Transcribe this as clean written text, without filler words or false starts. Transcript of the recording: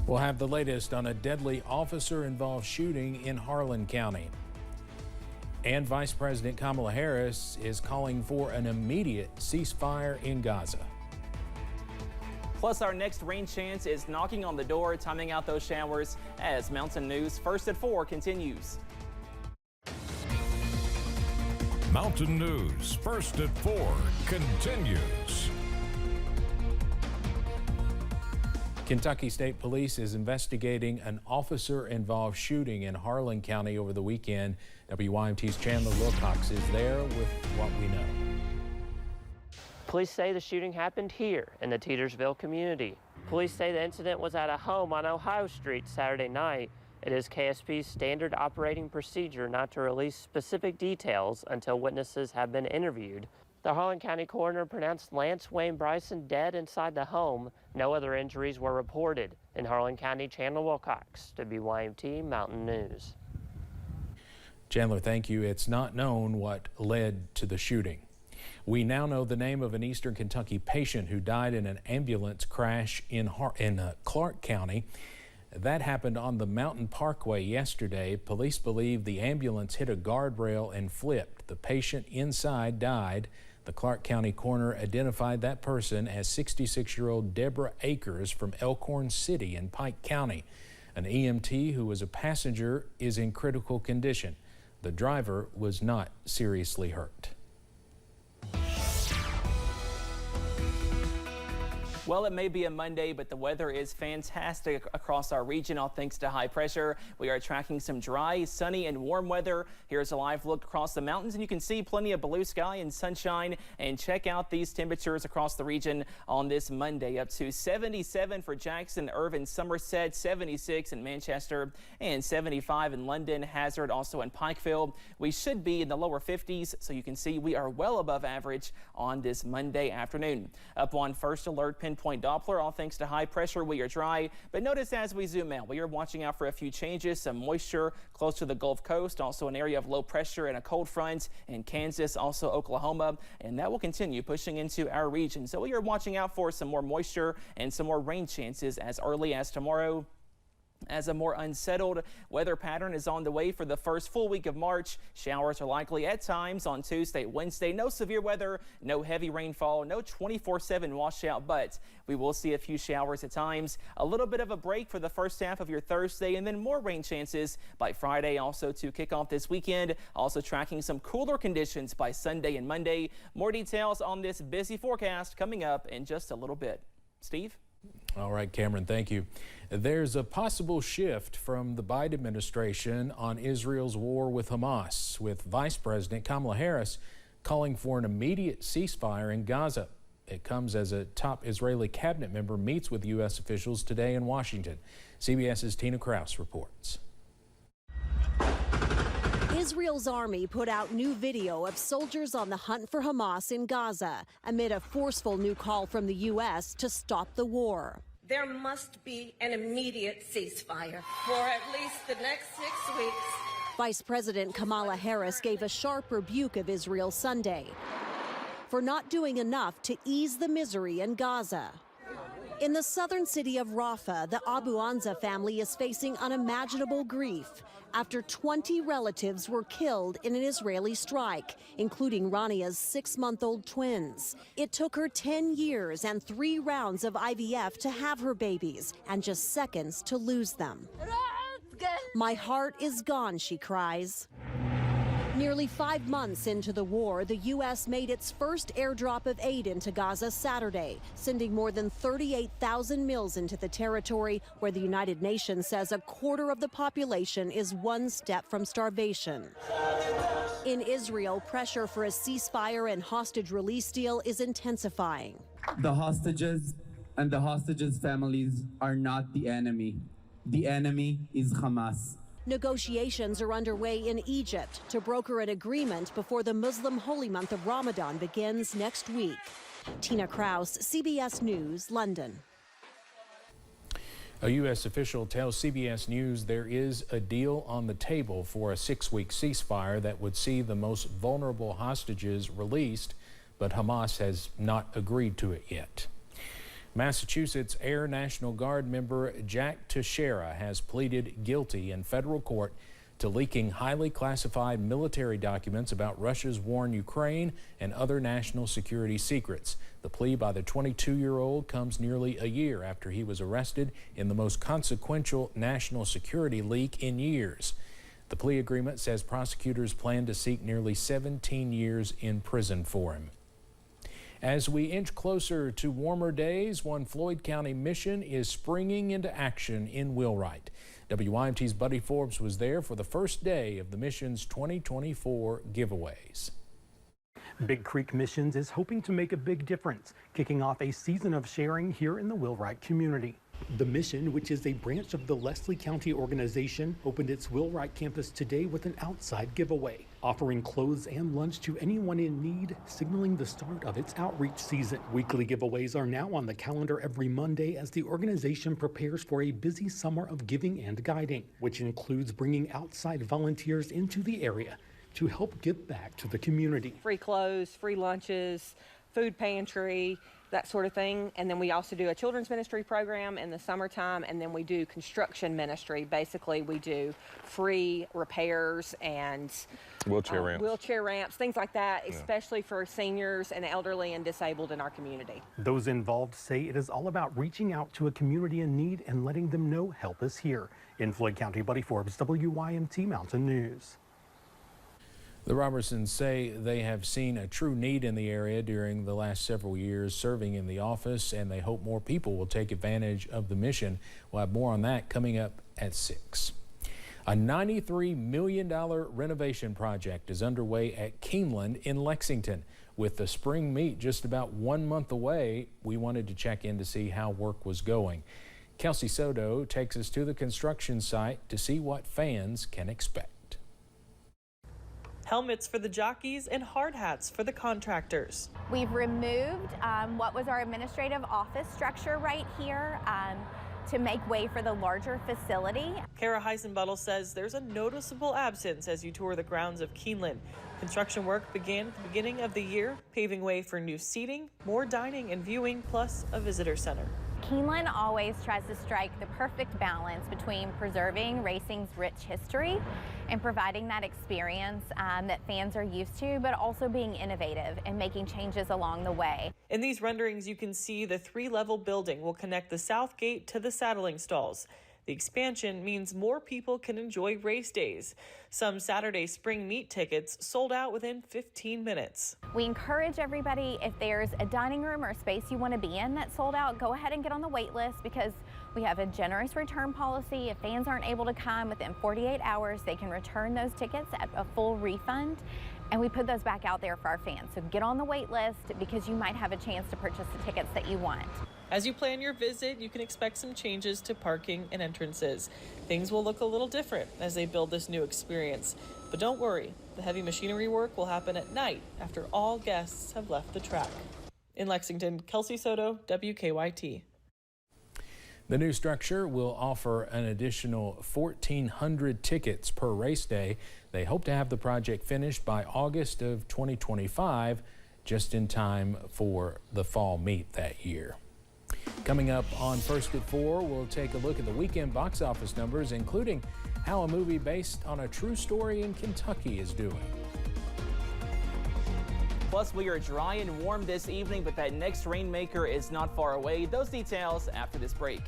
We'll have the latest on a deadly officer-involved shooting in Harlan County. And Vice President Kamala Harris is calling for an immediate ceasefire in Gaza. Plus, our next rain chance is knocking on the door, timing out those showers as Mountain News First at 4 continues. Mountain News First at 4 continues. Kentucky State Police is investigating an officer-involved shooting in Harlan County over the weekend. WYMT's Chandler Wilcox is there with what we know. Police say the shooting happened here in the Tetersville community. Police say the incident was at a home on Ohio Street Saturday night. It is KSP's standard operating procedure not to release specific details until witnesses have been interviewed. The Harlan County coroner pronounced Lance Wayne Bryson dead inside the home. No other injuries were reported. In Harlan County, Chandler Wilcox, WYMT Mountain News. Chandler, thank you. It's not known what led to the shooting. We now know the name of an eastern Kentucky patient who died in an ambulance crash in Clark County. That happened on the Mountain Parkway yesterday. Police believe the ambulance hit a guardrail and flipped. The patient inside died. The Clark County coroner identified that person as 66-year-old Deborah Akers from Elkhorn City in Pike County. An EMT who was a passenger is in critical condition. The driver was not seriously hurt. Well, it may be a Monday, but the weather is fantastic across our region, all thanks to high pressure. We are tracking some dry, sunny, and warm weather. Here's a live look across the mountains, and you can see plenty of blue sky and sunshine. And check out these temperatures across the region on this Monday, up to 77 for Jackson, Irvin, Somerset, 76 in Manchester, and 75 in London, Hazard, also in Pikeville. We should be in the lower 50s, so you can see we are well above average on this Monday afternoon. Up on first alert, pinpoint Doppler, all thanks to high pressure. We are dry, but notice as we zoom out, we are watching out for a few changes, some moisture close to the Gulf Coast, also an area of low pressure and a cold front in Kansas, also Oklahoma, and that will continue pushing into our region. So we are watching out for some more moisture and some more rain chances as early as tomorrow. As a more unsettled weather pattern is on the way for the first full week of March. Showers are likely at times on Tuesday, Wednesday. No severe weather, no heavy rainfall, no 24/7 washout, but we will see a few showers at times. A little bit of a break for the first half of your Thursday, and then more rain chances by Friday also to kick off this weekend. Also tracking some cooler conditions by Sunday and Monday. More details on this busy forecast coming up in just a little bit. Steve? All right, Cameron, thank you. There's a possible shift from the Biden administration on Israel's war with Hamas, with Vice President Kamala Harris calling for an immediate ceasefire in Gaza. It comes as a top Israeli cabinet member meets with U.S. officials today in Washington. CBS's Tina Kraus reports. Israel's army put out new video of soldiers on the hunt for Hamas in Gaza amid a forceful new call from the U.S. to stop the war. There must be an immediate ceasefire for at least the next 6 weeks. Vice President Kamala Harris gave a sharp rebuke of Israel Sunday for not doing enough to ease the misery in Gaza. In the southern city of Rafah, the Abu Anza family is facing unimaginable grief after 20 relatives were killed in an Israeli strike, including Rania's 6-month-old twins. It took her 10 years and 3 rounds of IVF to have her babies and just seconds to lose them. My heart is gone, she cries. Nearly 5 months into the war, the U.S. made its first airdrop of aid into Gaza Saturday, sending more than 38,000 meals into the territory where the United Nations says a quarter of the population is one step from starvation. In Israel, pressure for a ceasefire and hostage release deal is intensifying. The hostages and the hostages' families are not the enemy. The enemy is Hamas. Negotiations are underway in Egypt to broker an agreement before the Muslim holy month of Ramadan begins next week. Tina Kraus, CBS News, London. A U.S. official tells CBS News there is a deal on the table for a 6-week ceasefire that would see the most vulnerable hostages released, but Hamas has not agreed to it yet. Massachusetts Air National Guard member Jack Teixeira has pleaded guilty in federal court to leaking highly classified military documents about Russia's war in Ukraine and other national security secrets. The plea by the 22-year-old comes nearly a year after he was arrested in the most consequential national security leak in years. The plea agreement says prosecutors plan to seek nearly 17 years in prison for him. As we inch closer to warmer days, one Floyd County mission is springing into action in Wheelwright. WYMT's Buddy Forbes was there for the first day of the mission's 2024 giveaways. Big Creek Missions is hoping to make a big difference, kicking off a season of sharing here in the Wheelwright community. The mission, which is a branch of the Leslie County organization, opened its Wheelwright campus today with an outside giveaway, offering clothes and lunch to anyone in need, signaling the start of its outreach season. Weekly giveaways are now on the calendar every Monday as the organization prepares for a busy summer of giving and guiding, which includes bringing outside volunteers into the area to help give back to the community. Free clothes, free lunches, food pantry, that sort of thing. And then we also do a children's ministry program in the summertime, and then we do construction ministry. Basically, we do free repairs and wheelchair ramps, things like that, especially for seniors and elderly and disabled in our community. Those involved say it is all about reaching out to a community in need and letting them know help is here. In Floyd County, Buddy Forbes, WYMT Mountain News. The Robertsons say they have seen a true need in the area during the last several years serving in the office, and they hope more people will take advantage of the mission. We'll have more on that coming up at 6. A $93 million renovation project is underway at Keeneland in Lexington. With the spring meet just about 1 month away, we wanted to check in to see how work was going. Kelsey Soto takes us to the construction site to see what fans can expect. Helmets for the jockeys and hard hats for the contractors. We've removed what was our administrative office structure right here to make way for the larger facility. Kara Heisenbuttel says there's a noticeable absence as you tour the grounds of Keeneland. Construction work began at the beginning of the year, paving way for new seating, more dining and viewing, plus a visitor center. Keeneland always tries to strike the perfect balance between preserving racing's rich history and providing that experience that fans are used to, but also being innovative and making changes along the way. In these renderings, you can see the 3-level building will connect the south gate to the saddling stalls. The expansion means more people can enjoy race days. Some Saturday spring meet tickets sold out within 15 minutes. We encourage everybody, if there's a dining room or a space you want to be in that's sold out, go ahead and get on the wait list because we have a generous return policy. If fans aren't able to come within 48 hours, they can return those tickets at a full refund. And we put those back out there for our fans. So get on the wait list because you might have a chance to purchase the tickets that you want. As you plan your visit, you can expect some changes to parking and entrances. Things will look a little different as they build this new experience. But don't worry, the heavy machinery work will happen at night after all guests have left the track. In Lexington, Kelsey Soto, WKYT. The new structure will offer an additional 1,400 tickets per race day. They hope to have the project finished by August of 2025, just in time for the fall meet that year. Coming up on First at 4, we'll take a look at the weekend box office numbers, including how a movie based on a true story in Kentucky is doing. Plus, we are dry and warm this evening, but that next rainmaker is not far away. Those details after this break.